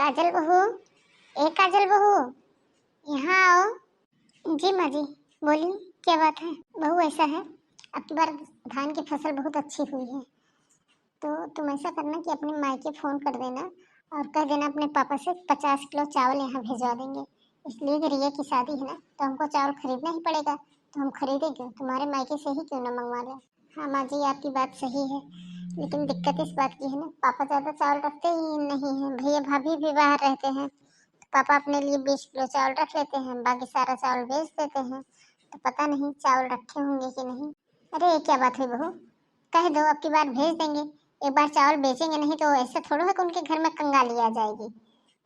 काजल बहू, ए काजल बहू, यहाँ आओ। जी माँ जी, बोलिए क्या बात है। बहू ऐसा है, अब की बार धान की फसल बहुत अच्छी हुई है, तो तुम ऐसा करना कि अपने मायके फ़ोन कर देना और कह देना अपने पापा से 50 किलो चावल यहाँ भिजवा देंगे। इसलिए कि रिया की शादी है ना, तो हमको चावल खरीदना ही पड़ेगा, तो हम खरीदे क्यों, तुम्हारे मायके से ही क्यों ना मंगवा लें। हाँ माँ जी, आपकी बात सही है, लेकिन दिक्कत इस बात की है ना, पापा ज़्यादा चावल रखते ही नहीं हैं। भैया भाभी भी बाहर रहते हैं, तो पापा अपने लिए 20 किलो चावल रख लेते हैं, बाकी सारा चावल बेच देते हैं। तो पता नहीं चावल रखे होंगे कि नहीं। अरे क्या बात हुई बहू, कह दो अब की बार भेज देंगे। एक बार चावल बेचेंगे नहीं तो ऐसा थोड़ा है कि उनके घर में कंगाली आ जाएगी।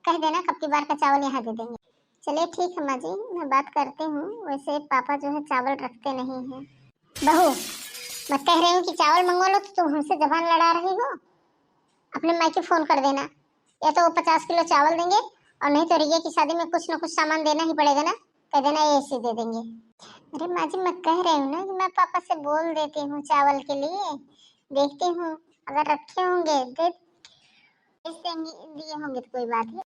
कह देना कब की बार का चावल यहाँ दे देंगे। चलिए ठीक है माँ जी, मैं बात करती हूँ। वैसे पापा जो है चावल रखते नहीं हैं। बहू, मैं कह रही हूँ कि चावल मंगवा लो, तो तुम हमसे जबान लड़ा रही हो। अपने मायके फोन कर देना, या तो वो 50 किलो चावल देंगे, और नहीं तो रिया की शादी में कुछ ना कुछ सामान देना ही पड़ेगा ना। कह देना ये ऐसे दे देंगे। अरे माँ जी, मैं कह रही हूँ ना कि मैं पापा से बोल देती हूँ चावल के लिए, देखती हूँ अगर रखे होंगे दे देंगे, दिए होंगे तो कोई बात है।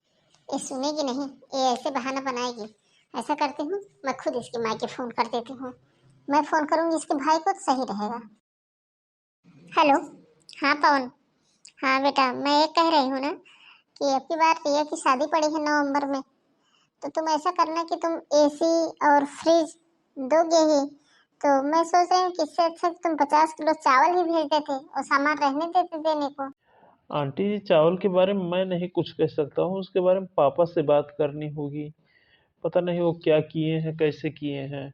ये सुनेगी नहीं, ये ऐसे बहाना बनाएगी। ऐसा करती हूँ, मैं खुद इसकी माँ के फोन कर देती हूँ। मैं फोन करूँगी इसके भाई को तो सही रहेगा। हेलो, हाँ पवन। हाँ बेटा, मैं ये कह रही हूँ ना कि अब की बार रिया की शादी पड़ी है नवंबर में, तो तुम ऐसा करना कि तुम एसी और फ्रिज दोगे ही। तो मैं सोच रही हूँ कि इससे अच्छा कि तुम 50 किलो चावल ही भेज देते और सामान रहने देते देने को। आंटी जी, चावल के बारे में मैं नहीं कुछ कह सकता हूँ, उसके बारे में पापा से बात करनी होगी। पता नहीं वो क्या किए हैं, कैसे किए हैं।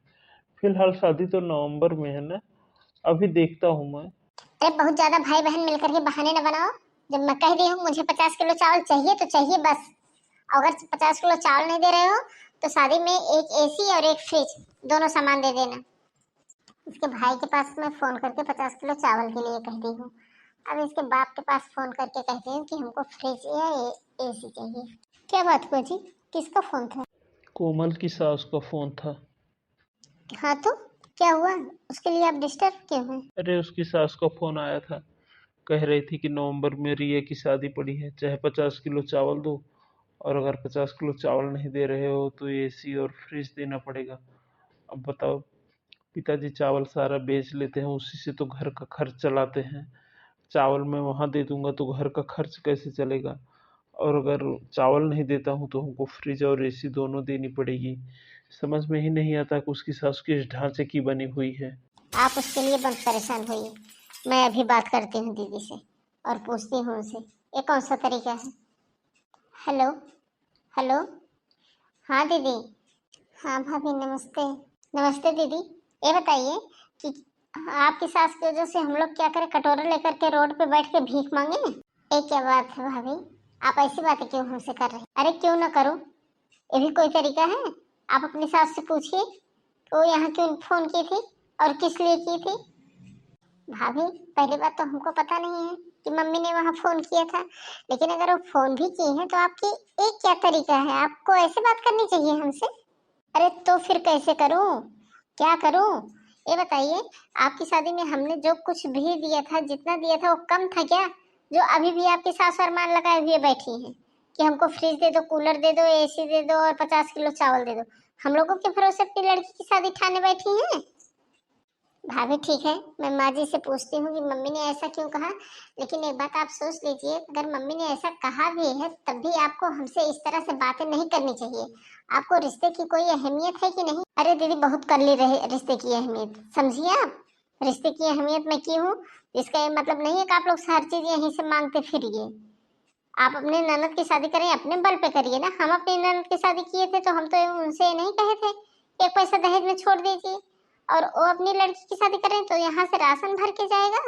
फिलहाल शादी तो नवंबर में है ना, अभी देखता हूँ मैं। अरे बहुत ज्यादा भाई बहन मिलकर के बहाने न बनाओ। जब मैं कह रही हूँ मुझे 50 किलो चावल चाहिए तो चाहिए बस। अगर 50 किलो चावल नहीं दे रहे हो तो शादी में एक एसी और एक फ्रिज दोनों सामान दे देना। इसके भाई के पास मैं फोन करके 50 किलो चावल के लिए कहती हूँ। अब इसके बाप के पास फोन करके कहती हूँ कि हमको फ्रिज या एसी चाहिए। क्या बात हुआ जी, किसका फोन था? कोमल की सास का फोन था। हाँ तो क्या हुआ, उसके लिए आप डिस्टर्ब क्यों हैं? अरे उसकी सास का फोन आया था, कह रही थी कि नवंबर में रिया की शादी पड़ी है, चाहे 50 किलो चावल दो, और अगर 50 किलो चावल नहीं दे रहे हो तो एसी और फ्रिज देना पड़ेगा। अब बताओ, पिताजी चावल सारा बेच लेते हैं, उसी से तो घर का खर्च चलाते हैं। चावल मैं वहाँ दे दूंगा तो घर का खर्च कैसे चलेगा। और अगर चावल नहीं देता हूँ तो हमको फ्रिज और एसी दोनों देनी पड़ेगी। समझ में ही नहीं आता कि उसकी सास किस ढांचे की बनी हुई है। आप उसके लिए मत परेशान होइए, मैं अभी बात करती हूँ दीदी से और पूछती हूँ उनसे ये कौन सा तरीका है। Hello, hello. हाँ दीदी। हाँ भाभी, नमस्ते। नमस्ते दीदी। ये बताइए कि आपकी सास की वजह से हम लोग क्या करें, कटोरा लेकर के रोड पे बैठ के भीख मांगे? ये क्या बात है भाभी, आप ऐसी बातें क्यों हमसे कर रहे हैं? अरे क्यों ना करूं, ये भी कोई तरीका है? आप अपनी सास से पूछिए वो यहाँ क्यों फोन की थी और किस लिए की थी। भाभी, पहली बात तो हमको पता नहीं है कि मम्मी ने वहाँ फोन किया था, लेकिन अगर वो फोन भी की है तो आपकी एक क्या तरीका है, आपको ऐसे बात करनी चाहिए हमसे। अरे तो फिर कैसे करूं, क्या करूं, ये बताइए। आपकी शादी में हमने जो कुछ भी दिया था, जितना दिया था वो कम था क्या, जो अभी भी आपकी सास और मान लगाए हुए बैठी हैं कि हमको फ्रिज दे दो, कूलर दे दो, एसी दे दो और 50 किलो चावल दे दो। हम लोगों के भरोसे अपनी लड़की की शादी ठाने बैठी हैं। भाभी ठीक है, मैं माँ जी से पूछती हूँ कि मम्मी ने ऐसा क्यों कहा, लेकिन एक बात आप सोच लीजिए, अगर मम्मी ने ऐसा कहा भी है तब भी आपको हमसे इस तरह से बातें नहीं करनी चाहिए। आपको रिश्ते की कोई अहमियत है कि नहीं? अरे दीदी, बहुत कर ली रहे रिश्ते की अहमियत, समझिए आप। रिश्ते की अहमियत मैं की हूँ, इसका ये मतलब नहीं है कि आप लोग हर चीज यहीं से मांगते फिरिए। आप अपने ननद की शादी करें अपने बल पे करिए ना। हम अपनी ननद की शादी किए थे तो हम तो उनसे ये नहीं कहे थे एक पैसा दहेज में छोड़ दीजिए, और वो अपनी लड़की की शादी करें तो यहाँ से राशन भर के जाएगा।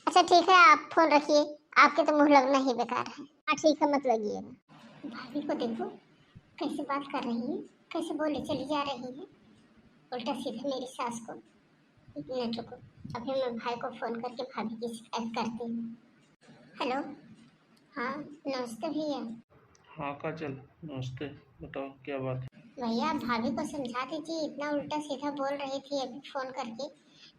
अच्छा ठीक है, आप फोन रखिए, आपके तो मुंह लगना ही बेकार है। हाँ ठीक है, मत लगिएगा। भाभी को देखो कैसे बात कर रही है, कैसे बोले चली जा रही है उल्टा सीधा मेरी सास को। एक मिनट रुको, अभी मैं भाई को फोन करके भाभी की शिकायत करती हूँ। हेलो, हाँ नमस्ते भैया। हाँ काजल, नमस्ते। बताओ क्या बात है। भैया भाभी को समझा दीजिए, इतना उल्टा सीधा बोल रही थी अभी फोन करके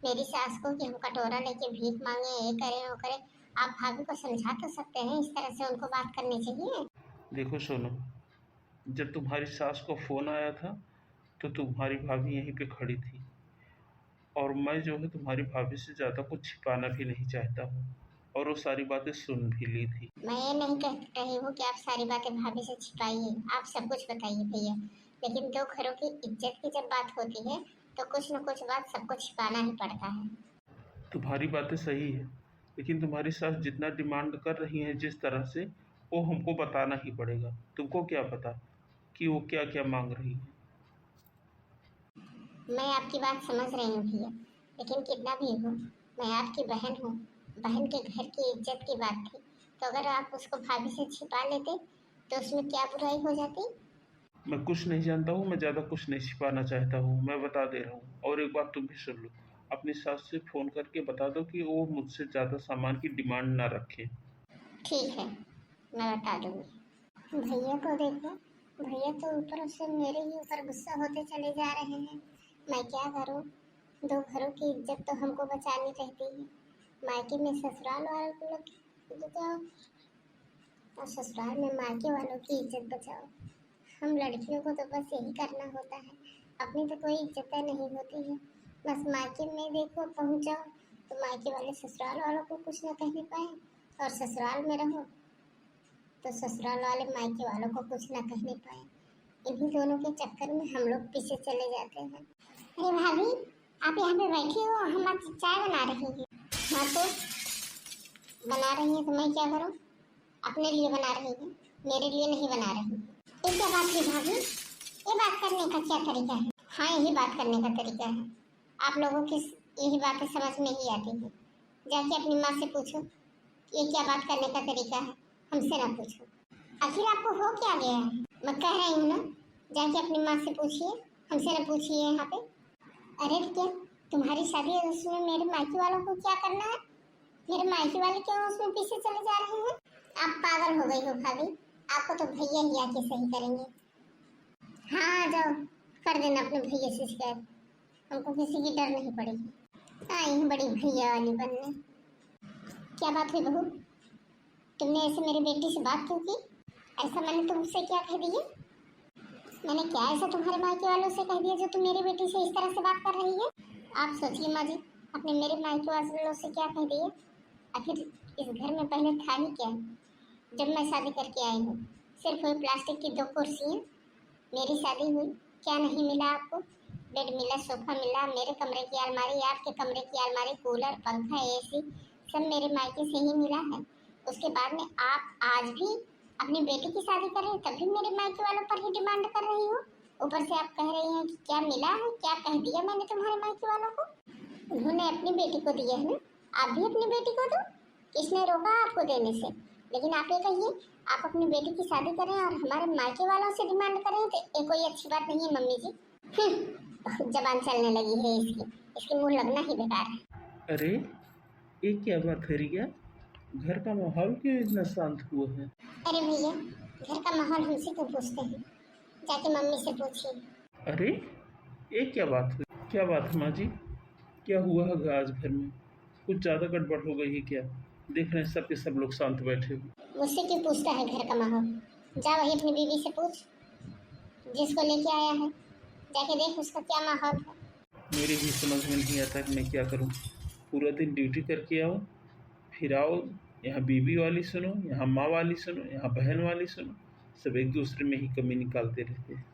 मेरी सास को कि हम कटोरा लेके भीख मांगे, ये करें वो करें। आप भाभी को समझा तो सकते हैं, इस तरह से उनको बात करनी चाहिए। देखो सोनम, जब तुम्हारी सास को फ़ोन आया था तो तुम्हारी भाभी यहीं पे खड़ी थी, और मैं जो है तुम्हारी भाभी से ज़्यादा कुछ छिपाना भी नहीं चाहता हूँ, और वो सारी बातें सुन भी ली थी। मैं ये नहीं कह रही हूँ कि आप सारी बातें भाभी से छिपाइए, आप सब कुछ बताइए भैया। लेकिन दो घरों की इज्जत की जब बात होती है तो कुछ न कुछ बात सबको छिपाना ही पड़ता है। तुम्हारी बातें सही है, लेकिन तुम्हारी सास जितना डिमांड कर रही हैं जिस तरह से, वो हमको बताना ही पड़ेगा। तुमको क्या पता कि वो क्या क्या मांग रही है। मैं आपकी बात समझ रही हूँ भैया, लेकिन कितना भी हो, मैं आपकी बहन हूँ। बहन के घर की इज्जत की बात थी, तो अगर आप उसको भाभी से छिपा लेते तो उसमें क्या बुराई हो जाती। मैं कुछ नहीं जानता हूँ, मैं ज़्यादा कुछ नहीं छिपाना चाहता हूँ, मैं बता दे रहा हूँ। और एक बात तुम भी सुन लो, अपनी सास से फ़ोन करके बता दो कि वो मुझसे ज़्यादा सामान की डिमांड ना रखें। ठीक है, मैं बता दूंगी। भैया को देखो, भैया तो ऊपर से मेरे ही ऊपर गुस्सा होते चले जा रहे हैं। मैं क्या करूं, दो घरों की इज्जत तो हमको बचानी रहती है। मायके में ससुराल वालों की इज्जत बचाओ और ससुराल में मायके वालों की इज्जत बचाओ। हम लड़कियों को तो बस यही करना होता है, अपनी तो कोई इज्जत नहीं होती है। बस मायके में देखो पहुंच जाओ तो मायके वाले ससुराल वालों को कुछ ना कहने पाए, और ससुराल में रहो तो ससुराल वाले मायके वालों को कुछ ना कहने पाए। इन्हीं दोनों के चक्कर में हम लोग पीछे चले जाते हैं। अरे भाभी, आप यहाँ पे बैठी हो, हम आज चाय बना रही हैं। हाँ तो बना रही हैं तो मैं क्या करूँ, अपने लिए बना रही हैं, मेरे लिए नहीं बना रही। ये क्या बात है भाभी, ये बात करने का क्या तरीका है। हाँ, यही बात करने का तरीका है। आप लोगों की यही बातें समझ में ही आती हैं। जाके अपनी माँ से पूछो, ये क्या बात करने का तरीका है, हमसे ना पूछो। आखिर आपको हो क्या गया है, मैं कह रही हूँ ना, जाके अपनी माँ से पूछिए, हमसे ना पूछिए यहाँ पे। अरे क्या तुम्हारी शादी है, उसमें मेरे मायके वालों को क्या करना है, मेरे मायके वाले क्यों उसमें पीछे चले जा रहे हैं। आप पागल हो गई हो भाभी, आपको तो भैया ही आके सही करेंगे। हाँ, आ जाओ, कर देना अपने भैया से शिकायत, हमको किसी की डर नहीं पड़ेगी। आई हूँ बड़ी भैया वाली बनने। क्या बात हुई बहू, तुमने ऐसे मेरी बेटी से बात क्यों की, ऐसा मैंने तुमसे क्या कह दिया, मैंने क्या ऐसा तुम्हारे मायके वालों से कह दिया जो तुम मेरी बेटी से इस तरह से बात कर रही है। आप सोचिए माँ जी, आपने मेरे मायके वालों से क्या कह दिया। आखिर इस घर में पहले था ही क्या, जब मैं शादी करके आई हूँ सिर्फ वही प्लास्टिक की दो कुर्सियाँ। मेरी शादी हुई, क्या नहीं मिला आपको, बेड मिला, सोफा मिला, मेरे कमरे की अलमारी, आपके कमरे की अलमारी, कूलर, पंखा, एसी सब मेरे मायके से ही मिला है। उसके बाद में आप आज भी अपनी बेटी की शादी कर रहे हैं, तब भी मेरे मायके वालों पर ही डिमांड कर रही हो। ऊपर से आप कह रही हैं कि क्या मिला है, क्या कह दिया मैंने तुम्हारे मायके वालों को। उन्होंने अपनी बेटी को दिया है ना, आप भी अपनी बेटी को दो, किसने रोका आपको देने से। लेकिन आप ये कहिए, आप अपनी बेटी की शादी करें और हमारे मायके वालों से डिमांड करें तो ये कोई अच्छी बात नहीं है मम्मी जी। बहुत जबान चलने लगी है इसकी, इसकी मुंह लगना ही बेकार है। अरे, ये क्या बात है रिया? घर का माहौल क्यों इतना शांत हुआ है? अरे भैया, घर का माहौल हमसे क्यों पूछते हैं, जाके मम्मी से पूछिए। अरे, ये क्या बात हुई? क्या बात है माँ जी? क्या हुआ है आज घर में? कुछ ज़्यादा गड़बड़ हो गई है क्या? देख रहे हैं सब के सब लोग शांत बैठे हुए। मुझसे क्यों पूछता है घर का माहौल, जा वही अपनी बीवी से पूछ, जिसको लेके आया है, जाके देख उसका क्या माहौल है। मेरे भी समझ में नहीं आता कि मैं क्या करूं। पूरा दिन ड्यूटी करके आओ, फिर आओ, यहाँ बीवी वाली सुनो, यहाँ माँ वाली सुनो, यहाँ बहन वाली सुनो, सब एक दूसरे में ही कमी निकालते रहते हैं।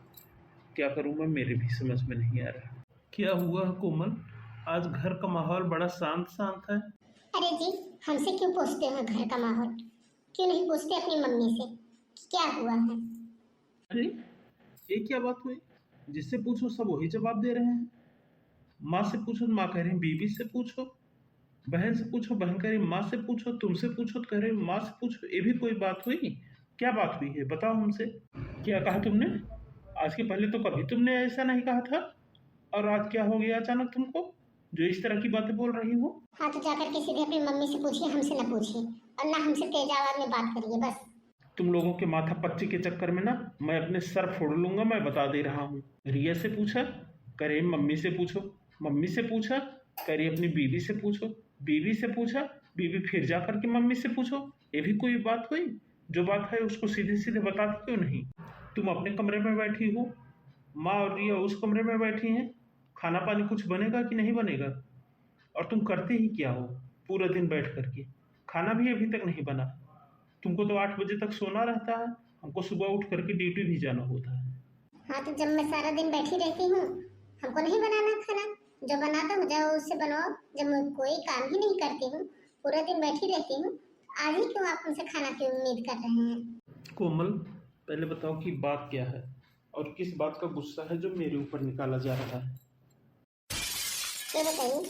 क्या करूं मैं, मेरे भी समझ में नहीं आ रहा। क्या हुआ है कोमल? आज घर का माहौल बड़ा शांत शांत है। अरे जी, हमसे क्यों पूछते हो घर का माहौल, क्यों नहीं पूछते अपनी मम्मी से कि क्या हुआ है। अरे, ये क्या बात हुई? जिससे पूछो सब वही जवाब दे रहे हैं। माँ से पूछो तो माँ कह रही हैं बीवी से पूछो, बहन से पूछो बहन कह रही माँ से पूछो, तुमसे पूछो तो कह रहे माँ से पूछो। ये भी कोई बात हुई? क्या बात हुई है बताओ हमसे। क्या कहा तुमने? आज के पहले तो कभी तुमने ऐसा नहीं कहा था, और आज क्या हो गया अचानक तुमको जो इस तरह की बातें बोल रही हो? हाँ तो जाकर के सीधे अपनी मम्मी से पूछिए, हमसे ना पूछिए, और ना हमसे तेज आवाज में बात करिए बस। तुम लोगों के माथा पच्ची के चक्कर में ना मैं अपने सर फोड़ लूंगा, मैं बता दे रहा हूँ। रिया से पूछा, करे मम्मी से पूछो, मम्मी से पूछा, करे अपनी बीवी से पूछो, बीवी से पूछा, बीवी फिर जा करके मम्मी से पूछो। ये भी कोई बात हुई? जो बात है उसको सीधे सीधे बताती क्यों नहीं? तुम अपने कमरे में बैठी हो, माँ और रिया उस कमरे में बैठी हैं। खाना पानी कुछ बनेगा कि नहीं बनेगा? और तुम करते ही क्या हो पूरे दिन बैठ करके? खाना भी अभी तक नहीं बना। तुमको तो 8 बजे तक सोना रहता है, हमको सुबह उठ करके ड्यूटी भी जाना होता है। हाँ तो जब मैं सारा दिन बैठी रहती हूँ, हमको नहीं बनाना खाना? जो बनाता हो जाओ उससे बनवाओ। जब मैं कोई काम ही नहीं करती हूँ, पूरा दिन बैठी रहती हूँ, आज ही क्यों आप मुझसे खाना की उम्मीद कर रहे हैं? कोमल, पहले बताओ कि बात क्या है और किस बात का गुस्सा है जो मेरे ऊपर निकाला जा रहा है? ये बताइए,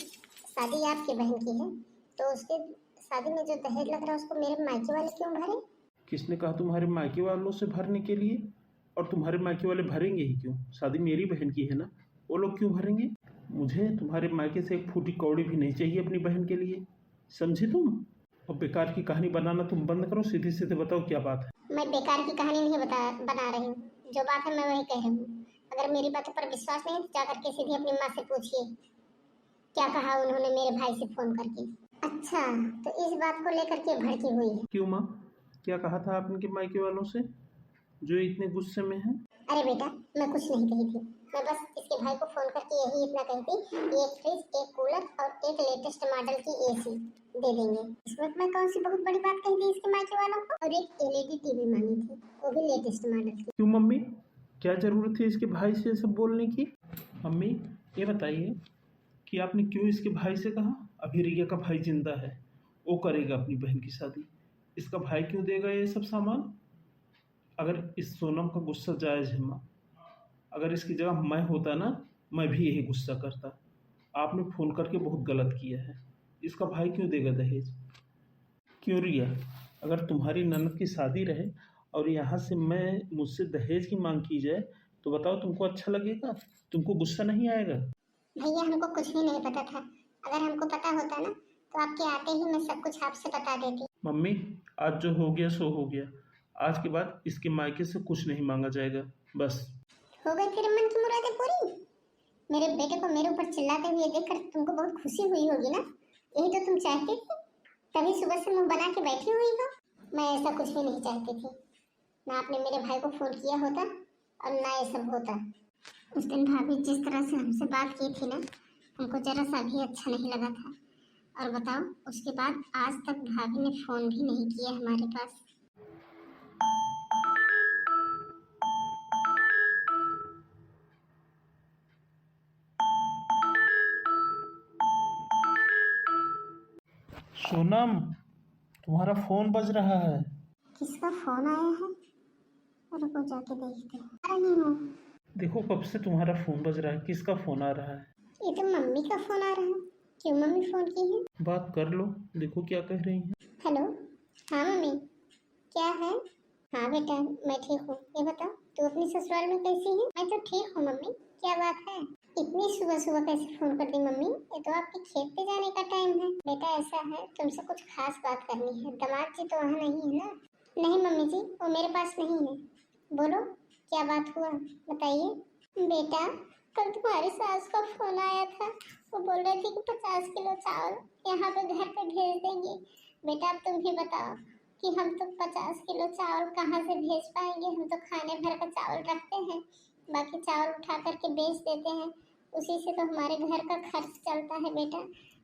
शादी आपकी बहन की है तो उसके शादी में जो दहेज लग रहा है उसको मेरे मायके वाले क्यों भरे? किसने कहा तुम्हारे मायके वालों से भरने के लिए? और तुम्हारे मायके वाले भरेंगे ही क्यों? शादी मेरी बहन की है ना, वो लोग क्यों भरेंगे? मुझे तुम्हारे मायके से एक फूटी कौड़ी भी नहीं चाहिए अपनी बहन के लिए, समझे तुम? और बेकार की कहानी बनाना तुम बंद करो, सीधे सीधे बताओ क्या बात है। मैं बेकार की कहानी नहीं बना रही हूँ, जो बात है मैं वही कह रही हूँ। अगर मेरी बातों पर विश्वास नहीं है तो जाकर के सीधे अपनी माँ से पूछिए क्या कहा उन्होंने मेरे भाई से फोन करके। अच्छा, तो इस बात को लेकर के भड़की हुई है? क्यों माँ, क्या कहा था आपने मायके वालों से जो इतने गुस्से में है? अरे बेटा, मैं कुछ नहीं कही थी। मैं बस इसके भाई को फोन करके यही इतना कही थी कि एक फ्रिज, एक कूलर और एक लेटेस्ट मॉडल की एसी दे देंगे। इसमें मैं कौन सी बहुत बड़ी बात कही थी इसके मायके वालों को? और एक एलईडी टीवी मांगी थी, वो भी लेटेस्ट मॉडल की। क्यों मम्मी, क्या जरूरत है इसके भाई से सब बोलने की? मम्मी, ये बताइए कि आपने क्यों इसके भाई से कहा? अभी रिया का भाई जिंदा है, वो करेगा अपनी बहन की शादी। इसका भाई क्यों देगा ये सब सामान? अगर इस सोनम का गुस्सा जायज़ है माँ, अगर इसकी जगह मैं होता ना, मैं भी यही गुस्सा करता। आपने फ़ोन करके बहुत गलत किया है। इसका भाई क्यों देगा दहेज? क्यों रिया, अगर तुम्हारी ननद की शादी रहे और यहाँ से मैं मुझसे दहेज की मांग की जाए तो बताओ तुमको अच्छा लगेगा? तुमको गुस्सा नहीं आएगा? भैया, हमको कुछ भी नहीं पता था। अगर हमको पता होता ना तो आपके आते ही मैं सब कुछ आपसे बता देती। मम्मी, आज जो हो गया सो हो गया। आज के बाद इसके मायके से कुछ नहीं मांगा जाएगा, बस। हो गई तेरे मन की मुरादें पूरी? मेरे बेटे को मेरे ऊपर चिल्लाते हुए देखकर तुमको बहुत खुशी हुई होगी ना? यही तो तुम चाहती थी, तभी सुबह से मुंह बना के बैठी हुई हो। मैं ऐसा कुछ भी नहीं चाहती थी। ना आपने मेरे भाई को फोन किया होता और ना ये सब होता। उस दिन भाभी जिस तरह से हमसे बात की थी ना, हमको जरा सा भी अच्छा नहीं लगा था। और बताओ, उसके बाद आज तक भाभी ने फोन भी नहीं किया हमारे पास। सोनम, तुम्हारा फोन बज रहा है। किसका फोन आया है? रुको जाके देखते हैं। आ रही हूँ। देखो कब से तुम्हारा फोन बज रहा है, किसका फोन आ रहा है? ये तो मम्मी का फोन आ रहा है। क्यों, मम्मी फोन की है? बात कर लो, देखो क्या कह रही हैं। हेलो। हाँ मम्मी, क्या है? हाँ बेटा, मैं ठीक हूँ। ये बताओ, तू अपनी ससुराल में कैसी है? मैं तो ठीक हूँ मम्मी। क्या बात है, इतनी सुबह सुबह कैसे फोन कर दी मम्मी? ये तो आपके खेत पे जाने का टाइम है। बेटा ऐसा है, तुमसे कुछ खास बात करनी है। दामाद जी तो वहाँ नहीं है ना? नहीं मम्मी जी, वो मेरे पास नहीं है। बोलो, क्या बात हुआ, बताइए। बेटा, कल तुम्हारी सास का फोन आया था। वो बोल रही थी कि 50 किलो चावल यहाँ पे घर पे भेज देंगे। बेटा अब तुम ही बताओ कि हम तो 50 किलो चावल कहाँ से भेज पाएंगे? हम तो खाने भर का चावल रखते हैं, बाकी चावल उठा करके बेच देते हैं। उसी से तो हमारे घर का खर्च चलता है बेटा।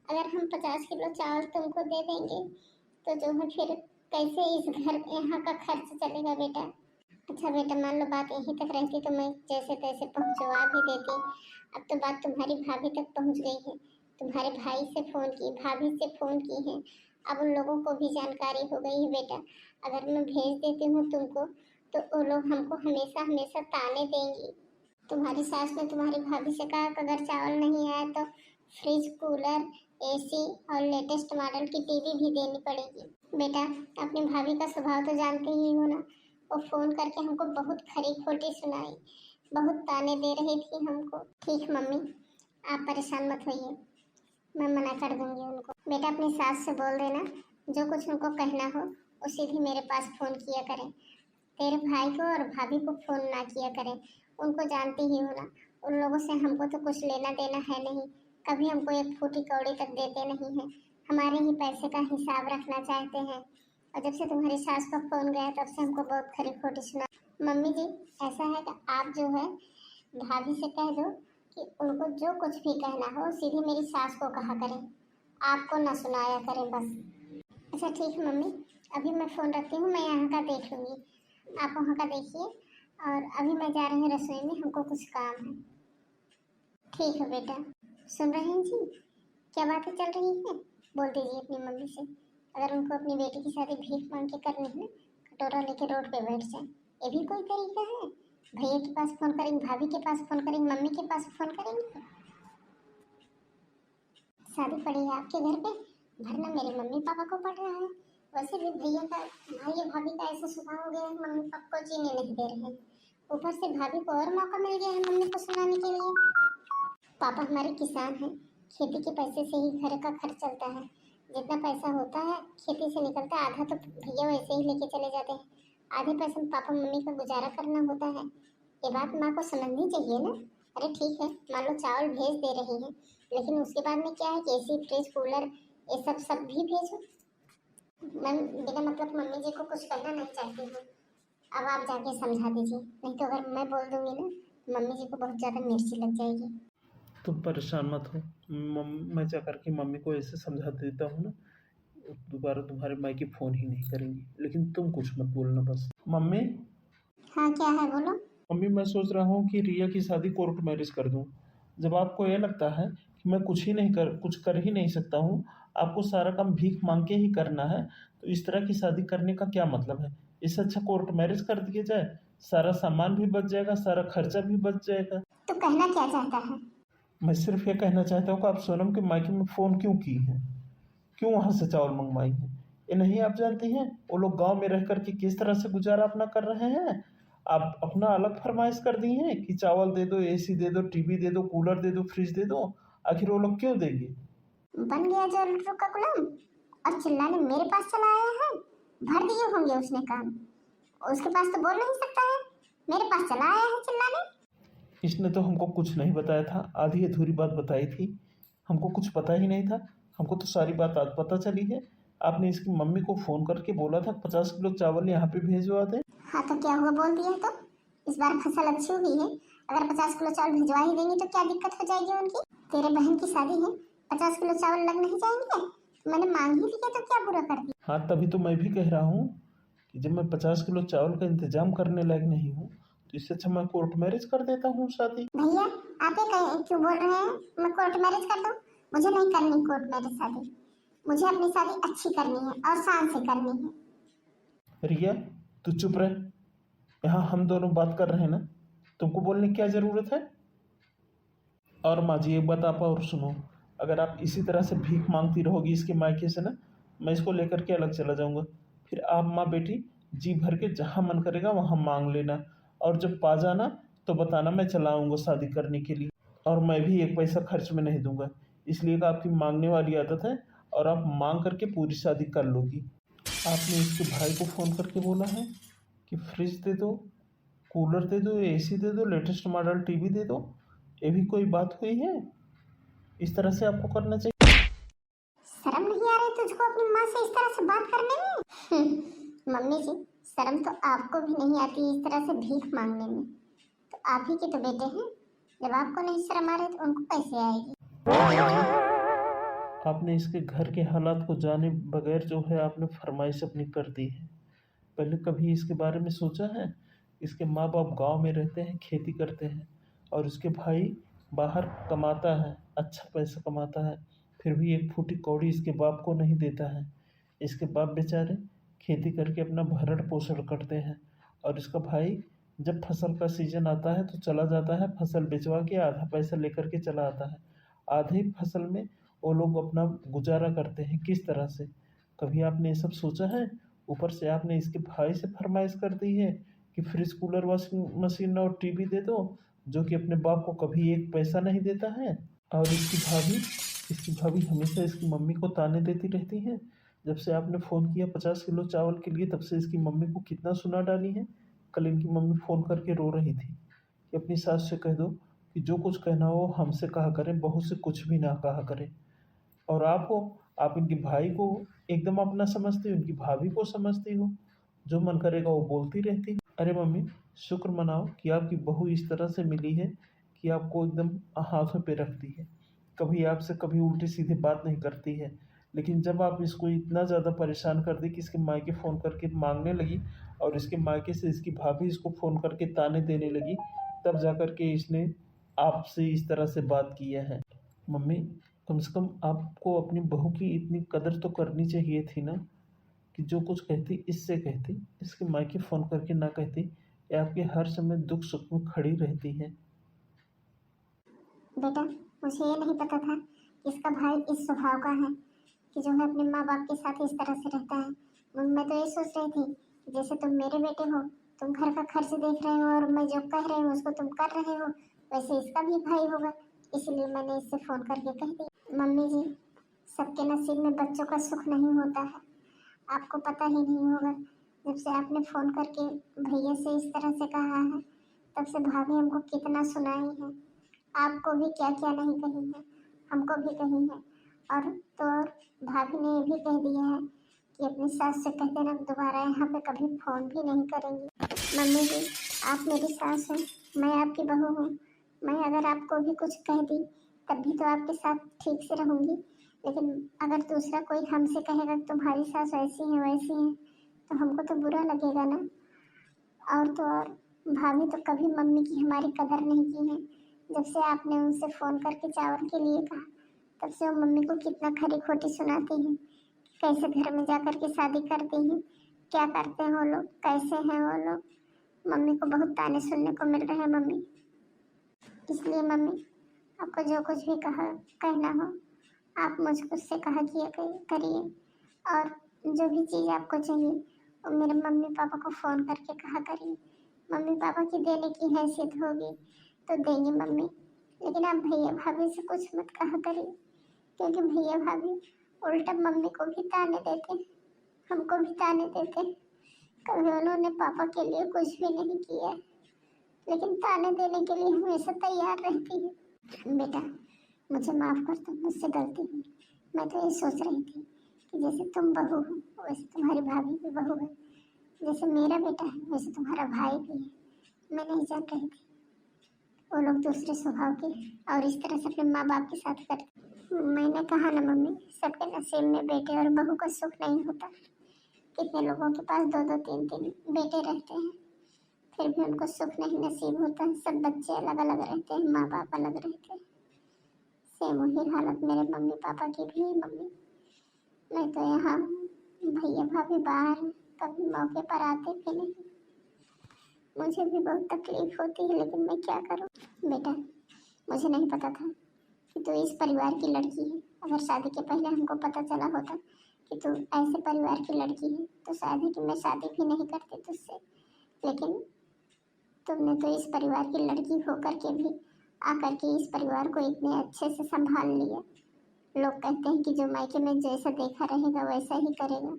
अगर हम 50 किलो चावल तुमको दे देंगे तो जो है फिर कैसे इस घर यहाँ का खर्च चलेगा बेटा? अच्छा बेटा, मान लो बात यहीं तक रहती तो मैं जैसे तैसे पहुंचवा भी देती। अब तो बात तुम्हारी भाभी तक पहुंच गई है। तुम्हारे भाई से फोन की, भाभी से फोन की है। अब उन लोगों को भी जानकारी हो गई है बेटा। अगर मैं भेज देती हूँ तुमको तो वो लोग हमको हमेशा हमेशा ताने देंगी। तुम्हारी सास ने तुम्हारी भाभी से कहा कि अगर चावल नहीं आया तो फ्रिज, कूलर, एसी और लेटेस्ट मॉडल की टीवी भी देनी पड़ेगी। बेटा, अपनी भाभी का स्वभाव तो जानते ही हो ना। वो फोन करके हमको बहुत खरी खोटी सुनाई, बहुत ताने दे रही थी हमको। ठीक मम्मी, आप परेशान मत होइए, मैं मना कर दूंगी उनको। बेटा अपनी सास से बोल देना, जो कुछ उनको कहना हो वो सीधे मेरे पास फोन किया करें। तेरे भाई को और भाभी को फोन ना किया करें। उनको जानती ही हो ना, उन लोगों से हमको तो कुछ लेना देना है नहीं। कभी हमको एक फूटी कौड़ी तक देते नहीं है। हमारे ही पैसे का हिसाब रखना चाहते हैं। और जब से तुम्हारी सास का फोन गया तब से हमको बहुत खरी खोटी सुना। मम्मी जी, ऐसा है कि आप जो है भाभी से कह दो कि उनको जो कुछ भी कहना हो सीधे मेरी सास को कहा करें, आपको ना सुनाया करें बस। अच्छा ठीक है मम्मी, अभी मैं फ़ोन रखती हूँ, मैं यहाँ का देख लूँगी, आप वहाँ का देखिए। और अभी मैं जा रही हूँ रसोई में, हमको कुछ काम है। ठीक है बेटा। सुन रहे हैं जी, क्या बातें चल रही हैं? बोल दीजिए अपनी मम्मी से, अगर उनको अपनी बेटी की शादी भीख मांग के करनी है, कटोरा लेके रोड पे बैठ जाए। ये भी कोई तरीका है? भैया के पास फ़ोन करेंगे, भाभी के पास फ़ोन करेंगे, मम्मी के पास फ़ोन करेंगे। शादी पड़ी है आपके घर पे, भरना मेरे मम्मी पापा को पड़ रहा है। वैसे भी भैया का, भाई भाभी का ऐसा स्वभाव हो गया है, मम्मी पापा को जीने नहीं दे रहे हैं। ऊपर से भाभी को और मौका मिल गया है मम्मी को सुनाने के लिए। पापा हमारे किसान हैं, खेती के पैसे से ही घर का खर्च चलता है। जितना पैसा होता है खेती से निकलता है, आधा तो भैया वैसे ही लेके चले जाते हैं, आधे पैसे में पापा मम्मी का गुजारा करना होता है। ये बात माँ को समझनी चाहिए ना। अरे ठीक है, मान लो चावल भेज दे रही हैं, लेकिन उसके बाद में क्या है कि एसी फ्रिज कूलर ये सब भी भेजो। मैं बिना मतलब मम्मी जी को कुछ कहना नहीं चाहती हूँ, अब आप जाके समझा दीजिए, नहीं तो अगर मैं बोल दूंगी ना तो मम्मी जी को बहुत ज़्यादा मिर्ची लग जाएगी। तुम परेशान मत हो, मैं जा करके मम्मी को ऐसे समझा देता हूँ ना, दोबारा तुम्हारे मायके फ़ोन ही नहीं करेंगी। लेकिन तुम कुछ मत बोलना बस। मम्मी, हाँ क्या है बोलो। मम्मी मैं सोच रहा हूँ कि रिया की शादी कोर्ट मैरिज कर दूँ। जब आपको ये लगता है कि मैं कुछ कर ही नहीं सकता हूँ, आपको सारा काम भीख मांग के ही करना है, तो इस तरह की शादी करने का क्या मतलब है? इससे अच्छा कोर्ट मैरिज कर दिया जाए, सारा सामान भी बच जाएगा, सारा खर्चा भी बच जाएगा। तो कहना क्या चाहता है? मैं सिर्फ ये कहना चाहता हूँ कि आप सोनम के मायके में फ़ोन क्यों की हैं, क्यों वहाँ से चावल मंगवाई हैं? ये नहीं आप जानती हैं वो लोग गांव में रह कर के किस तरह से गुजारा अपना कर रहे हैं? आप अपना अलग फरमाइश कर दी हैं कि चावल दे दो, एसी दे दो, टीवी दे दो, कूलर दे दो, फ्रिज दे दो। आखिर वो लोग क्यों देंगे? बन गया जो लुटरू का गुलाम, और चिल्लाने मेरे पास चला आया है। भर दिए होंगे उसने काम, उसके पास तो बोल नहीं सकता है, मेरे पास चला आया है चिल्लाने। इसने तो हमको कुछ नहीं बताया था, आधी अधूरी बात बताई थी। हमको कुछ पता ही नहीं था, हमको तो सारी बात आज पता चली है। आपने इसकी मम्मी को फ़ोन करके बोला था 50 किलो चावल यहाँ पे भेजवा दें। हाँ तो क्या हुआ, बोल दिया तो। इस बार फसल अच्छी हुई है, अगर 50 किलो चावल भिजवा ही देंगी तो क्या दिक्कत हो जाएगी उनकी? तेरे बहन की शादी है, 50 किलो चावल लग नहीं जाएंगे? मैंने मांग ही लिया तो क्या बुरा कर दिया? हाँ, तभी तो मैं भी कह रहा हूँ कि जब मैं 50 किलो चावल का इंतजाम करने लायक नहीं हूँ, तो इससे अच्छा मैं कोर्ट मैरिज कर देता हूँ शादी। भैया आप ये क्यों बोल रहे हैं मैं कोर्ट मैरिज कर दूं? मुझे नहीं करनी कोर्ट मैरिज शादी, मुझे अपनी शादी अच्छी करनी है और शान से करनी है। रिया, तू चुप रह। यहाँ हम दोनों बात कर रहे हैं ना, तुमको बोलने की क्या ज़रूरत है? और माँ जी एक बात आप और सुनो, अगर आप इसी तरह से भीख मांगती रहोगी इसके मायके से ना, मैं इसको लेकर के अलग चला जाऊँगा। फिर आप माँ बेटी जी भर के जहाँ मन करेगा वहाँ मांग लेना, और जब पा जाना तो बताना, मैं चला आऊँगा शादी करने के लिए। और मैं भी एक पैसा खर्च में नहीं दूंगा, इसलिए कि आपकी मांगने वाली आदत है, और आप मांग करके पूरी शादी कर लोगी। आपने इसके भाई को फ़ोन करके बोला है कि फ्रिज दे दो, कूलर दे दो, एसी दे दो, लेटेस्ट मॉडल टीवी दे दो। ये भी कोई बात हुई है? इस तरह से आपको करना चाहिए। शर्म नहीं आ रही तुझको अपनी माँ से इस तरह से बात करने में? मम्मी जी, शर्म तो आपको भी नहीं आती इस तरह से भीख मांगने में, तो आप ही के तो बेटे हैं, जब आपको नहीं शर्म आ रही तो उनको कैसे आएगी? आपने इसके घर के हालात को जाने बगैर जो है आपने फरमाइश अपनी कर दी है। पहले कभी इसके बारे में सोचा है? इसके माँ बाप गांव में रहते हैं, खेती करते हैं, और इसके भाई बाहर कमाता है, अच्छा पैसा कमाता है, फिर भी एक फूटी कौड़ी इसके बाप को नहीं देता है। इसके बाप बेचारे खेती करके अपना भरण पोषण करते हैं, और इसका भाई जब फसल का सीजन आता है तो चला जाता है, फसल बेचवा के आधा पैसा लेकर के चला आता है। आधी फसल में वो लोग अपना गुजारा करते हैं किस तरह से? कभी आपने ये सब सोचा है? ऊपर से आपने इसके भाई से फरमाइश कर दी है कि फ्रिज कूलर वॉशिंग मशीन और टीवी दे दो, जो कि अपने बाप को कभी एक पैसा नहीं देता है। और इसकी भाभी हमेशा इसकी मम्मी को ताने देती रहती है। जब से आपने फ़ोन किया 50 किलो चावल के लिए, तब से इसकी मम्मी को कितना सुना डाली है। कल इनकी मम्मी फ़ोन करके रो रही थी कि अपनी सास से कह दो कि जो कुछ कहना हो हमसे कहा करें, बहू से कुछ भी ना कहा करें। और आपको आप इनके भाई को एकदम अपना समझती हो, इनकी भाभी को समझती हो, जो मन करेगा वो बोलती रहती हो। अरे मम्मी, शुक्र मनाओ कि आपकी बहू इस तरह से मिली है कि आपको एकदम हाथों पे रखती है, कभी आपसे कभी उल्टी सीधी बात नहीं करती है। लेकिन जब आप इसको इतना ज़्यादा परेशान कर दी कि इसके मायके फ़ोन करके मांगने लगी और इसके मायके से इसकी भाभी इसको फ़ोन करके ताने देने लगी, तब जा कर के इसने आपसे इस तरह से बात किया है। मम्मी, कम से कम आपको अपनी बहू की इतनी कदर तो करनी चाहिए थी ना, कि जो कुछ कहती इससे कहती, इसके मायके फ़ोन करके ना कहती। ये आपके हर समय दुख सुख में खड़ी रहती है। बेटा, मुझे ये नहीं पता था कि इसका भाई इस स्वभाव का है कि जो है अपने माँ बाप के साथ इस तरह से रहता है। मैं तो ये सोच रही थी कि जैसे तुम मेरे बेटे हो, तुम घर का खर्च देख रहे हो और मैं जो कह रही हूँ उसको तुम कर रहे हो, वैसे इसका भी भाई होगा। इसलिए मैंने इससे फ़ोन करके कह दी। मम्मी जी, सबके नसीब में बच्चों का सुख नहीं होता है, आपको पता ही नहीं होगा। जब से आपने फ़ोन करके भैया से इस तरह से कहा है, तब से भाभी हमको कितना सुनाई है। आपको भी क्या क्या नहीं कही है, हमको भी कही है। और भाभी ने ये भी कह दिया है कि अपनी सास से कह देना दोबारा यहाँ पे कभी फ़ोन भी नहीं करेंगी। मम्मी जी, आप मेरी सास हैं, मैं आपकी बहू हूँ। मैं अगर आपको भी कुछ कह दी तब भी तो आपके साथ ठीक से रहूँगी, लेकिन अगर दूसरा कोई हमसे कहेगा कि तुम्हारी सास ऐसी है वैसी है, तो हमको तो बुरा लगेगा ना। और तो और, भाभी तो कभी मम्मी की हमारी कदर नहीं की है। जब से आपने उनसे फ़ोन करके चावल के लिए कहा, तब से वो मम्मी को कितना खरी खोटी सुनाती हैं, कैसे घर में जाकर के शादी करती हैं, क्या करते हैं वो लोग, कैसे हैं वो लोग। मम्मी को बहुत ताने सुनने को मिल रहे हैं मम्मी। इसलिए मम्मी, आपको जो कुछ भी कहना हो, आप मुझसे कहा किया करिए। और जो भी चीज़ आपको चाहिए वो मेरे मम्मी पापा को फ़ोन करके कहा करिए। मम्मी पापा की देने की हैसियत होगी तो देंगे मम्मी, लेकिन आप भैया भाभी से कुछ मत कहा करिए, क्योंकि भैया भाभी उल्टा मम्मी को भी ताने देते हैं, हमको भी ताने देते हैं। कभी उन्होंने पापा के लिए कुछ भी नहीं किया है, लेकिन ताने देने के लिए हमेशा तैयार रहती है। बेटा, मुझे माफ़ कर दो, मुझसे गलती हुई। मैं तो ये सोच रही थी कि जैसे तुम बहू हो वैसे तुम्हारी भाभी भी बहू है, जैसे मेरा बेटा है वैसे तुम्हारा भाई भी है। मैं नहीं जान रही थी वो लोग दूसरे स्वभाव के और इस तरह से अपने माँ बाप के साथ करते। मैंने कहा ना मम्मी, सबके नसीब में बेटे और बहू का सुख नहीं होता। कितने लोगों के पास दो दो तीन तीन बेटे रहते हैं, फिर भी उनको सुख नहीं नसीब होता। सब बच्चे अलग अलग रहते हैं, माँ बाप अलग रहते हैं। सेम वही हालत मेरे मम्मी पापा की भी है मम्मी। मैं तो यहाँ हूँ, भैया भाभी बाहर हैं, कभी मौके पर आते भी नहीं। मुझे भी बहुत तकलीफ होती है, लेकिन मैं क्या करूँ। बेटा, मुझे नहीं पता था कि तू इस परिवार की लड़की है। अगर शादी के पहले हमको पता चला होता कि तू ऐसे परिवार की लड़की है तो शादी की मैं शादी भी नहीं करती तुझसे। लेकिन तुमने तो इस परिवार की लड़की होकर के भी आकर के इस परिवार को इतने अच्छे से संभाल लिया। लोग कहते हैं कि जो मायके में जैसा देखा रहेगा वैसा ही करेगा,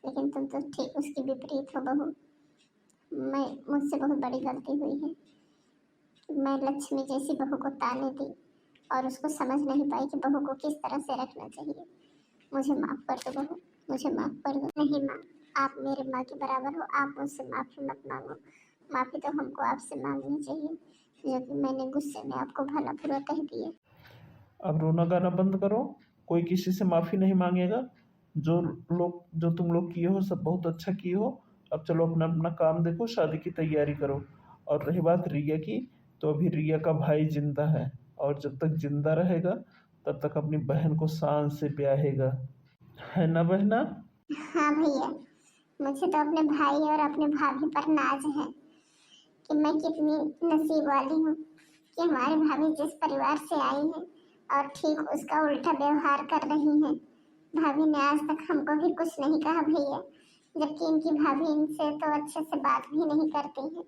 लेकिन तुम तो ठीक उसकी विपरीत हो बहू। मुझसे बहुत बड़ी गलती हुई है कि मैं लक्ष्मी जैसी बहू को ताने दी और उसको समझ नहीं पाई कि बहू को किस तरह से रखना चाहिए। मुझे माफ़ कर दो बहू, मुझे माफ़ कर दो। नहीं माँ, आप मेरे माँ के बराबर हो, आप मुझसे माफ़ी मत मांगो। माफ़ी तो हमको आपसे मांगनी चाहिए, जो कि मैंने गुस्से में आपको भला बुरा कह दिया। अब रोना गाना बंद करो, कोई किसी से माफ़ी नहीं मांगेगा। जो तुम लोग किए हो सब बहुत अच्छा किए हो। अब चलो अपना अपना काम देखो, शादी की तैयारी करो। और रही बात रिया की, तो अभी रिया का भाई जिंदा है, और जब तक जिंदा रहेगा तब तक अपनी बहन को शान से ब्याहेगा, है ना बहना? हाँ भैया, मुझे तो अपने भाई और अपने भाभी पर नाज है कि मैं कितनी नसीब वाली हूँ कि हमारी भाभी जिस परिवार से आई है और ठीक उसका उल्टा व्यवहार कर रही है। भाभी ने आज तक हमको भी कुछ नहीं कहा भैया, जबकि इनकी भाभी इनसे तो अच्छे से बात भी नहीं करती है।